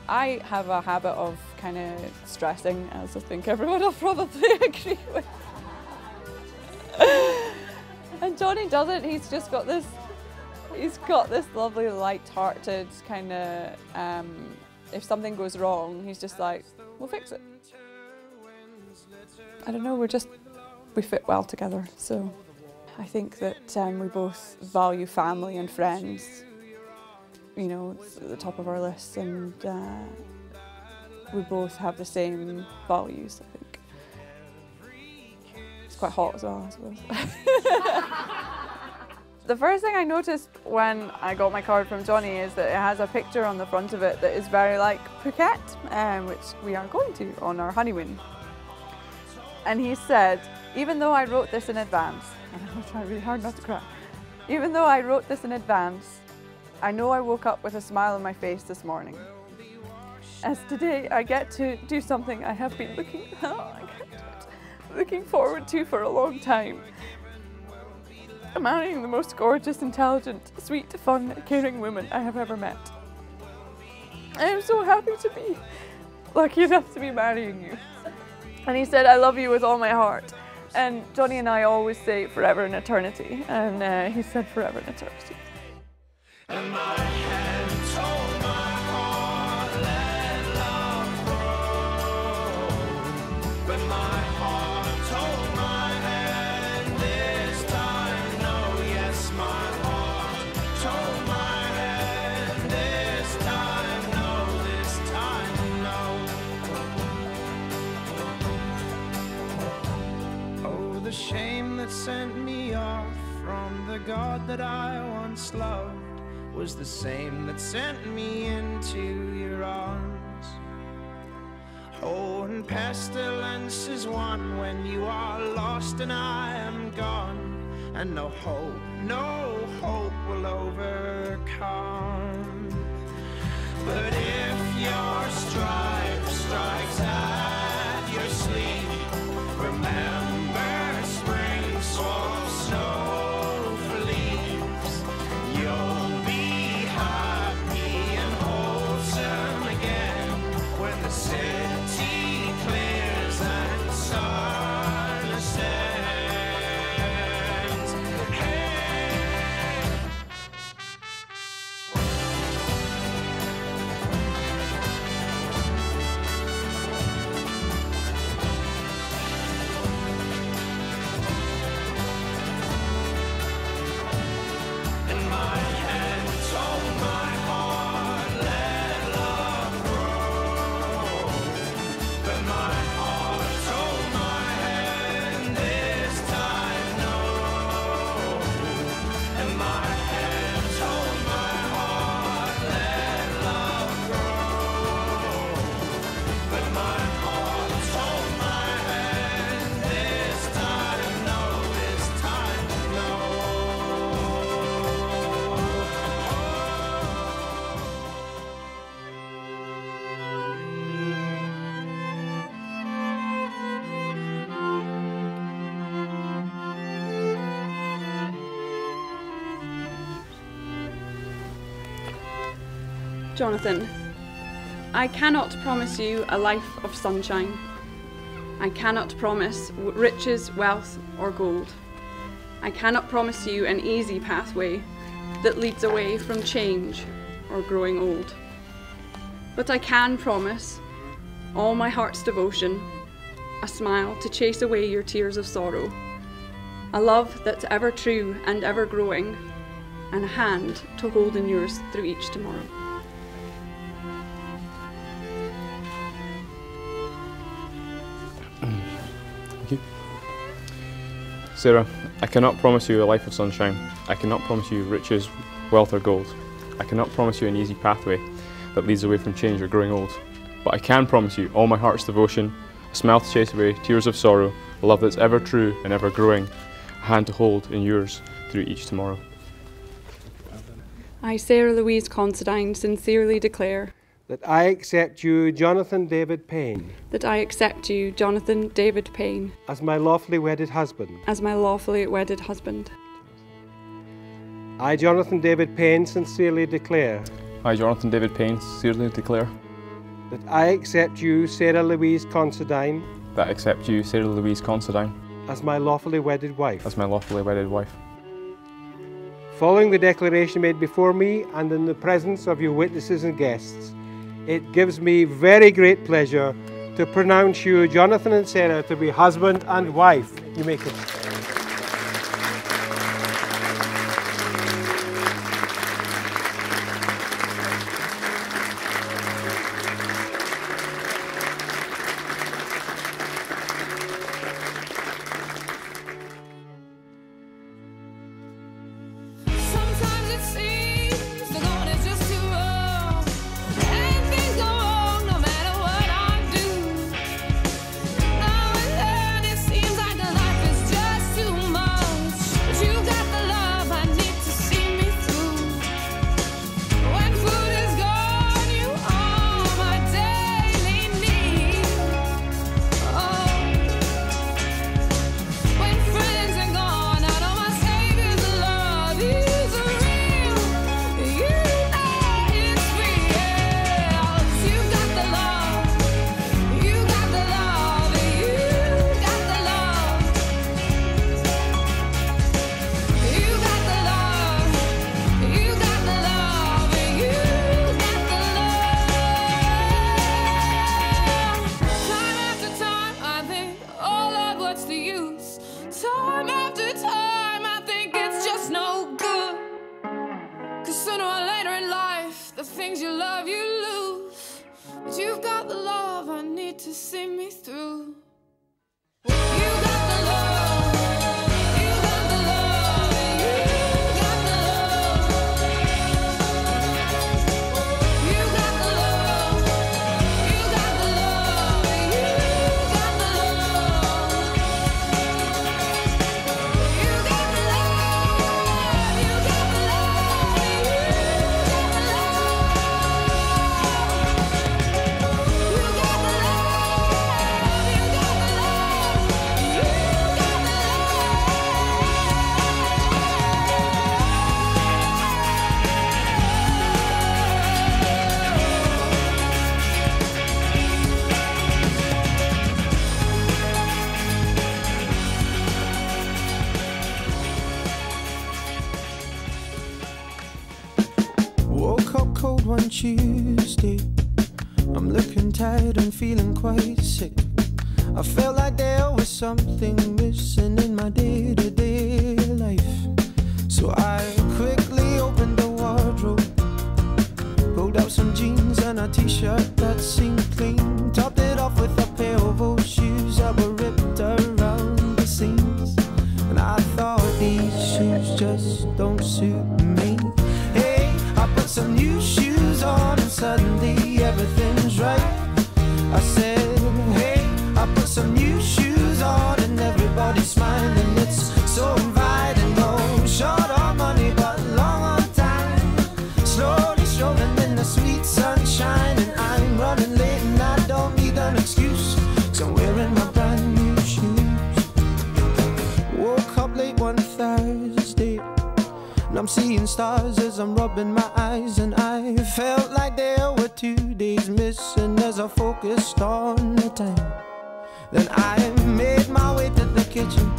I have a habit of kind of stressing, as I think everyone will probably agree with. And Jonny doesn't. He's just got this. He's got this lovely, light-hearted kind of. If something goes wrong, he's just like, "We'll fix it." I don't know. We fit well together. So I think that we both value family and friends. You know, it's at the top of our list, and we both have the same values, I think. It's quite hot as well, I suppose. The first thing I noticed when I got my card from Jonny is that it has a picture on the front of it that is very like Phuket, which we are going to on our honeymoon. And he said, even though I wrote this in advance, and I'm going to try really hard not to cry, even though I wrote this in advance, I know I woke up with a smile on my face this morning. As today I get to do something I have been looking forward to for a long time. I'm marrying the most gorgeous, intelligent, sweet, fun, caring woman I have ever met. I am so happy to be lucky enough to be marrying you. And he said, I love you with all my heart. And Jonny and I always say forever and eternity. And he said forever and eternity. And my hand told my heart, let love grow. But my heart told my hand, this time no. Yes, my heart told my hand, this time no, this time no. Oh, the shame that sent me off from the God that I once loved was the same that sent me into your arms. Oh, and pestilence is one when you are lost and I am gone, and no hope will overcome. But if your strikes at your sleep, remember spring swamp snow for leaves. You'll the city clears and the sun ascends. Hey. And my hand told my heart, let love grow. But my heart told my hand, this time no. And my hand told my heart, let love grow. But my heart told my hand, this time no, this time no. Jonathan, I cannot promise you a life of sunshine. I cannot promise riches, wealth, or gold. I cannot promise you an easy pathway that leads away from change or growing old. But I can promise all my heart's devotion, a smile to chase away your tears of sorrow, a love that's ever true and ever growing, and a hand to hold in yours through each tomorrow. Thank you. Sarah, I cannot promise you a life of sunshine. I cannot promise you riches, wealth or gold. I cannot promise you an easy pathway that leads away from change or growing old. But I can promise you all my heart's devotion, a smile to chase away tears of sorrow, a love that's ever true and ever growing, a hand to hold in yours through each tomorrow. I, Sarah Louise Considine, sincerely declare that I accept you, Jonathan David Payne, that I accept you, Jonathan David Payne, as my lawfully wedded husband. as my lawfully wedded husband. I, Jonathan David Payne, sincerely declare I, Jonathan David Payne, sincerely declare that I accept you, Sarah Louise Considine, that I accept you, Sarah Louise Considine, as my lawfully wedded wife. as my lawfully wedded wife. Following the declaration made before me and in the presence of your witnesses and guests, it gives me very great pleasure to pronounce you, Jonathan and Sarah, to be husband and wife. You may come. Sometimes it seems the going is just too wrong, and things go wrong no matter what I do. Now and then it seems like the life is just too much, but you got the love I need to see me through. When food is gone, you are my daily need. Oh, when friends are gone, I know my Savior's love is real. You know it's real. You got the love. You got the love. You got the love. You got the love. You got the love. You got the love. Time after time, I think, oh Lord, what's the use? Time after time, I think it's just no good. 'Cause sooner or later in life, the things you love, you lose. But you've got the love I need to see me through. You got the love. You got the love. You got the love. You got the love. You got the love. You got the love. You got the love. You got the love. You got the Woke up cold one Tuesday. I'm looking tired and feeling quite sick. I felt like there was something missing in my day-to-day life. So I quickly opened the wardrobe, pulled out some jeans and a t-shirt that seemed clean, topped it off with a pair of old shoes that were ripped around the seams. And I thought, these shoes just don't suit me. Hey, I put some new shoes on and suddenly everything's right. I said, hey, I put some new shoes on and everybody's smiling. It's so inviting. No short on money but long on time, slowly strolling in the sweet sunshine. And I'm running late and I don't need an excuse, 'cause I'm wearing my brand new shoes. Woke up late one Thursday and I'm seeing stars as I'm rubbing my eyes, and I felt like there were 2 days missing as I focused on the time. Then I made my way to the kitchen,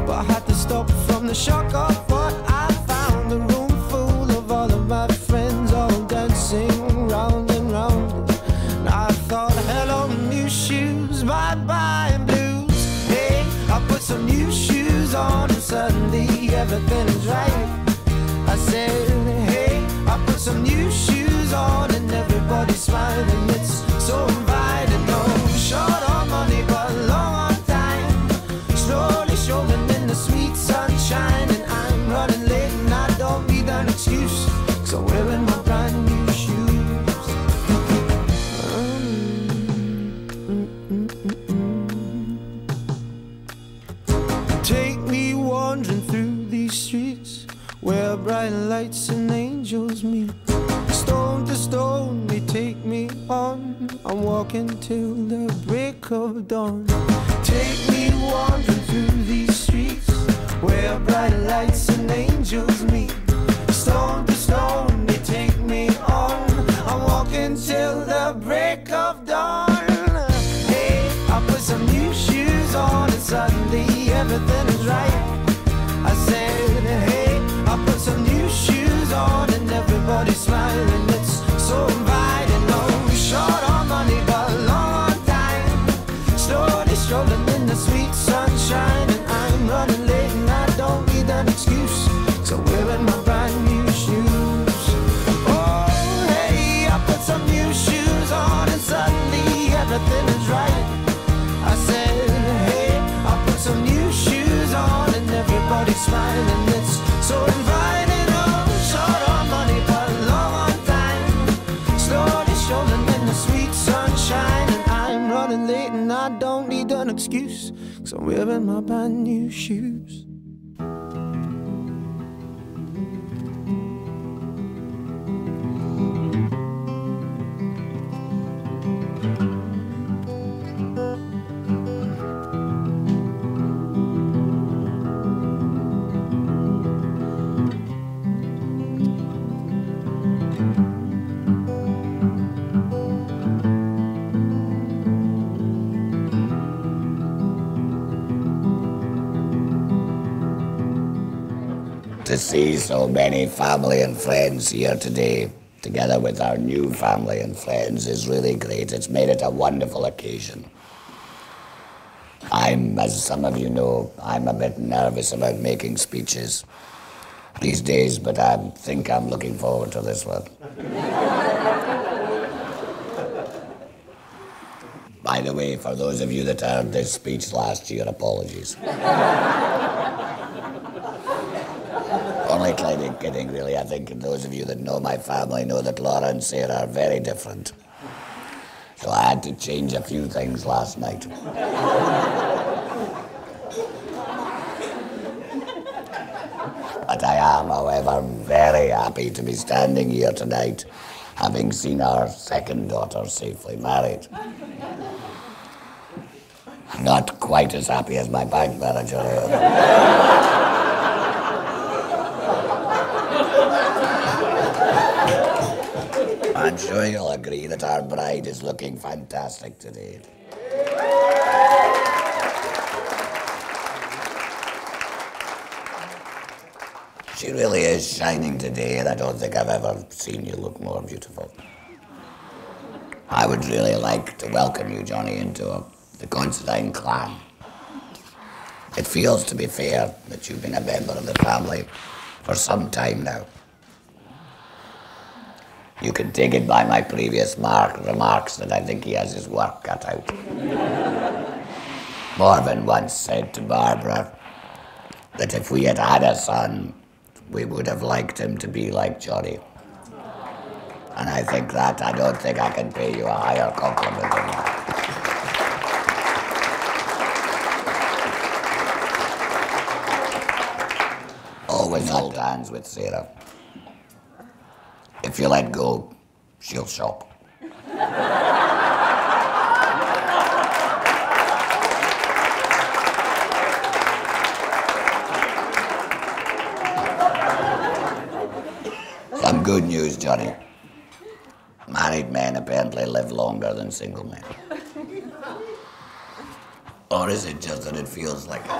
but I had to stop from the shock of what I found. A room full of all of my friends, all dancing round and round. And I thought, hello new shoes, bye-bye blues. Hey, I put some new shoes on and suddenly everything is right. I said, hey, I put some new shoes on and everybody's smiling. It's so inviting. No short on money but long on time, slowly strolling in the sweet sunshine. And I'm running late and I don't need an excuse, 'cause I'm wearing my brand new shoes. Take me wandering through these streets where bright lights and angels meet. Stone to stone they take me on, I'm walking till the break of dawn. Take me wandering through these streets where bright lights and angels meet. Stone to stone they take me on, I'm walking until the break of dawn. Hey, I put some new shoes on and suddenly everything is right. I said, hey, I put some new shoes on and everybody's smiling. It's so inviting. No short on money, but long on time. Slowly strolling in the sweet sunshine, and I'm running late and I don't need an excuse. So wearing my brand new shoes. Oh, hey, I put some new shoes on and suddenly everything is right. I said, hey, I put some new shoes on and everybody's smiling. It's so inviting. Oh, short on money, but long on time. Slowly strolling in the sweet sunshine, and I'm running late and I don't need an excuse. So I'm wearing my brand new shoes. To see so many family and friends here today, together with our new family and friends, is really great. It's made it a wonderful occasion. As some of you know, I'm a bit nervous about making speeches these days, but I think I'm looking forward to this one. By the way, for those of you that heard this speech last year, apologies. Only kidding, really. I think those of you that know my family know that Laura and Sarah are very different. So I had to change a few things last night. But I am, however, very happy to be standing here tonight, having seen our second daughter safely married. Not quite as happy as my bank manager is. I'm sure you'll agree that our bride is looking fantastic today. She really is shining today, and I don't think I've ever seen you look more beautiful. I would really like to welcome you, Jonny, into the Considine clan. It feels, to be fair, that you've been a member of the family for some time now. You can take it by my previous remarks that I think he has his work cut out. Marvin once said to Barbara that if we had had a son, we would have liked him to be like Jonny. And I don't think I can pay you a higher compliment than that. Always hold hands with Sarah. If you let go, she'll shop. Some good news, Jonny. Married men apparently live longer than single men. Or is it just that it feels like it?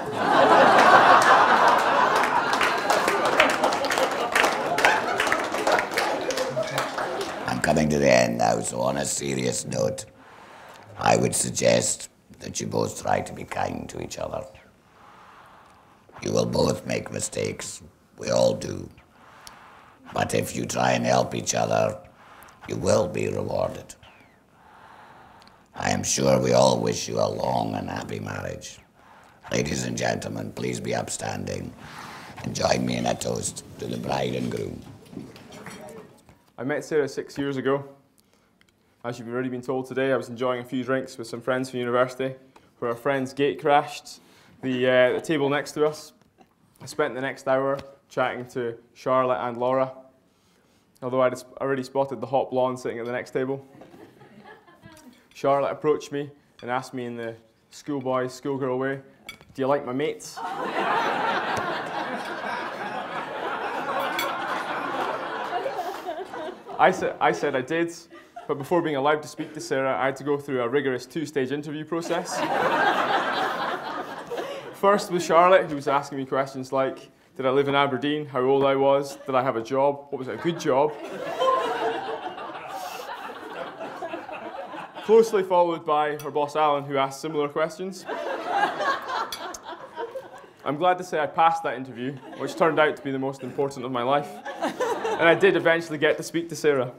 Coming to the end now, so on a serious note, I would suggest that you both try to be kind to each other. You will both make mistakes. We all do. But if you try and help each other, you will be rewarded. I am sure we all wish you a long and happy marriage. Ladies and gentlemen, please be upstanding and join me in a toast to the bride and groom. I met Sarah 6 years ago. As you've already been told today, I was enjoying a few drinks with some friends from university, where our friend's gate crashed the table next to us. I spent the next hour chatting to Charlotte and Laura, although I'd already spotted the hot blonde sitting at the next table. Charlotte approached me and asked me in the schoolboy, schoolgirl way, "Do you like my mates?" I said I did, But before being allowed to speak to Sarah, I had to go through a rigorous 2-stage interview process. First with Charlotte, who was asking me questions like, did I live in Aberdeen, how old I was, did I have a job, what was a good job? Closely followed by her boss Alan, who asked similar questions. I'm glad to say I passed that interview, which turned out to be the most important of my life. And I did eventually get to speak to Sarah.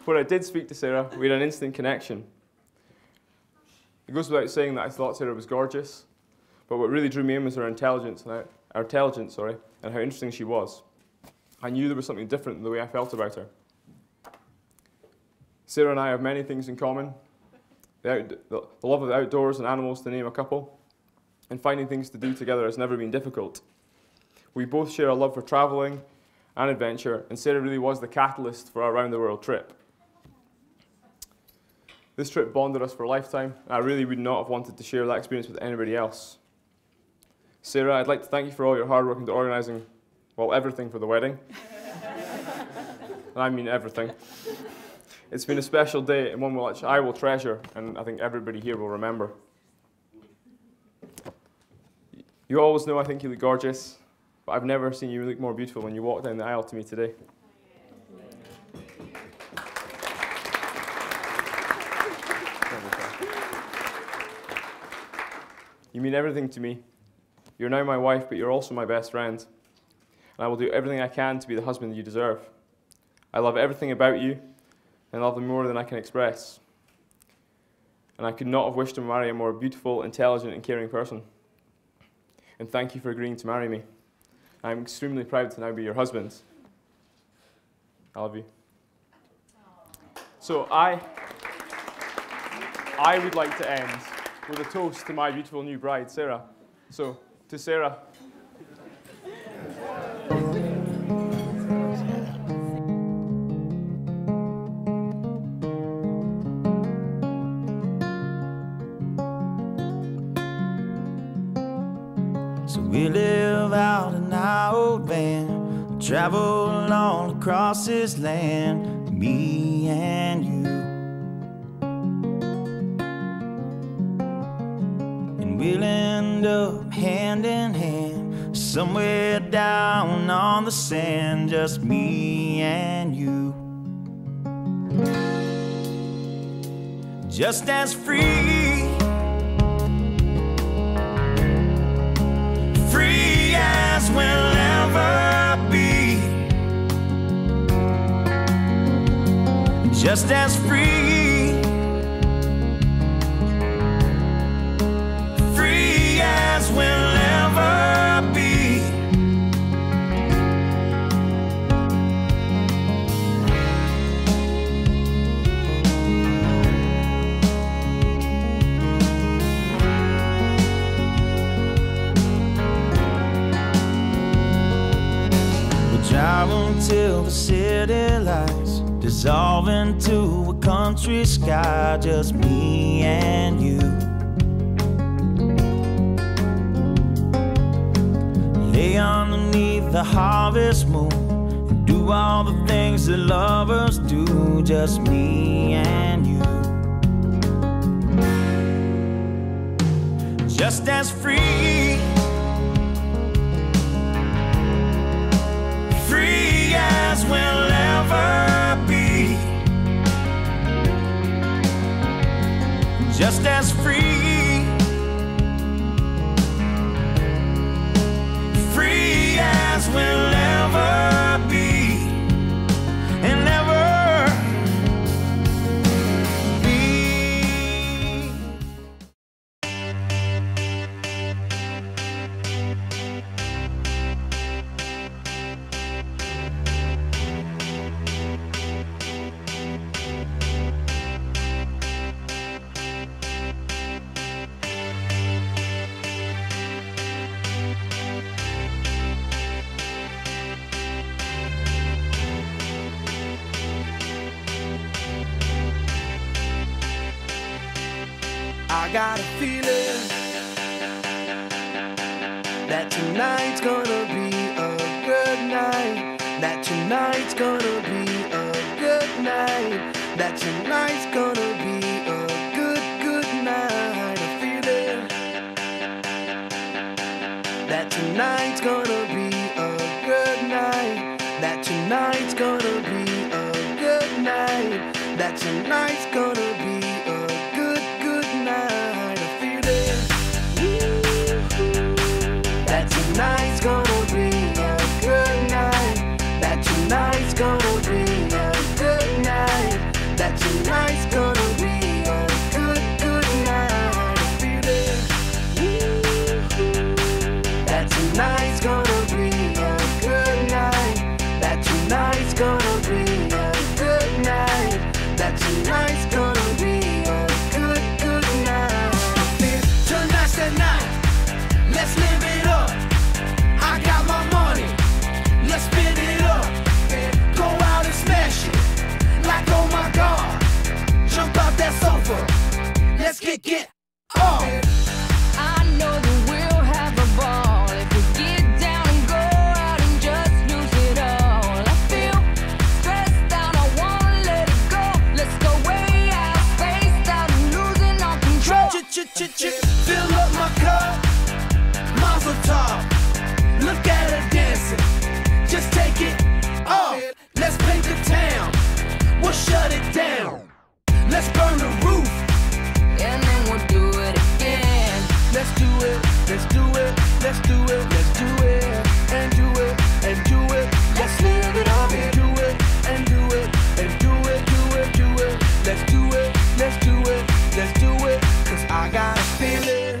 When I did speak to Sarah, we had an instant connection. It goes without saying that I thought Sarah was gorgeous, but what really drew me in was her intelligence, and how interesting she was. I knew there was something different in the way I felt about her. Sarah and I have many things in common. The love of the outdoors and animals, to name a couple. And finding things to do together has never been difficult. We both share a love for travelling and adventure, and Sarah really was the catalyst for our round-the-world trip. This trip bonded us for a lifetime, and I really would not have wanted to share that experience with anybody else. Sarah, I'd like to thank you for all your hard work into organising, well, everything for the wedding. And I mean everything. It's been a special day, and one which I will treasure, and I think everybody here will remember. You always know I think you look gorgeous, but I've never seen you look more beautiful when you walked down the aisle to me today. You mean everything to me. You're now my wife, but you're also my best friend. And I will do everything I can to be the husband you deserve. I love everything about you, and love them more than I can express. And I could not have wished to marry a more beautiful, intelligent, and caring person. And thank you for agreeing to marry me. I'm extremely proud to now be your husband. I love you. So I would like to end with a toast to my beautiful new bride, Sarah. So, to Sarah. So we live out in our old van, travel all across this land, me and you. And we'll end up hand in hand, somewhere down on the sand, just me and you. Just as free, free as we'll ever be. Just as free, free as we'll ever be. Drive until the city lights dissolve into a country sky, just me and you. Lay underneath the harvest moon and do all the things that lovers do, just me and you. Just as free, free as we'll ever be. Just as free, free as we'll ever be, and ever be. I got a feeling that tonight's gonna be a good night. That tonight's gonna be a good night. That tonight's gonna be a good, good night. I feel it. That tonight's gonna be a good night. That tonight's gonna be a good night. That tonight's gonna be a good, good night. I feel it. That tonight's gonna be a good night. That tonight's gonna be a good night. That tonight's gonna be a good, good night. I feel it. That tonight's gonna be a good night. That tonight's gonna be a good night. That tonight's gonna be a good, good night. Tonight's the night. Let's live it up. I got my money. Let's spin it up. Go out and smash it. Like oh my God. Jump out that sofa. Let's get off. I know that we'll have a ball if we get down and go out and just lose it all. I feel stressed out, I wanna let it go. Let's go way out, spaced out and losing our control. Fill up my cup. Mazel tov. Look at her dancing. Just take it off. Let's paint the town. We'll shut it down. Let's burn the roof. And then we'll do it again. Let's do it. Let's do it. Let's do it. Let's do it. And do it. And do it. Let's live it up. And do it. And do it. And do it. Do it. Do it. Let's do it. Let's do it. Let's do it. 'Cause I got a feeling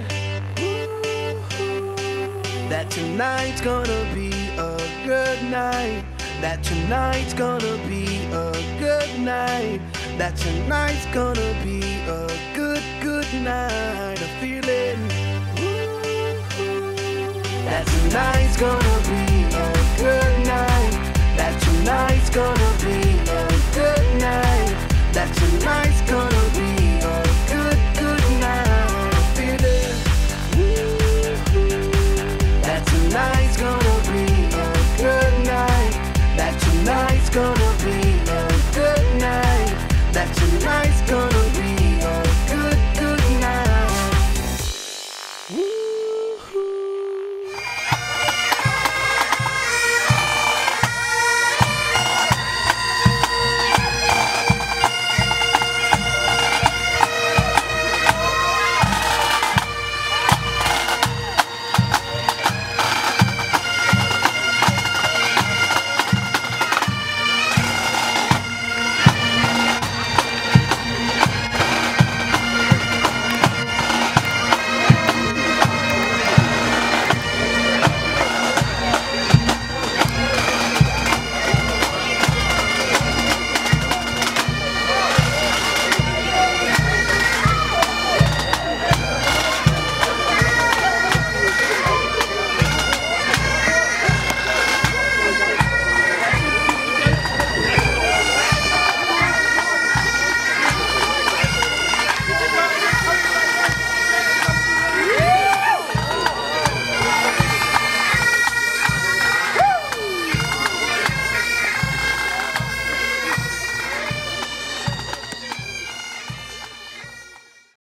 that tonight's gonna be a good night. That tonight's gonna be a good night. That tonight's gonna be a good, good night. I feel it. That tonight's gonna be a good night. That tonight's gonna be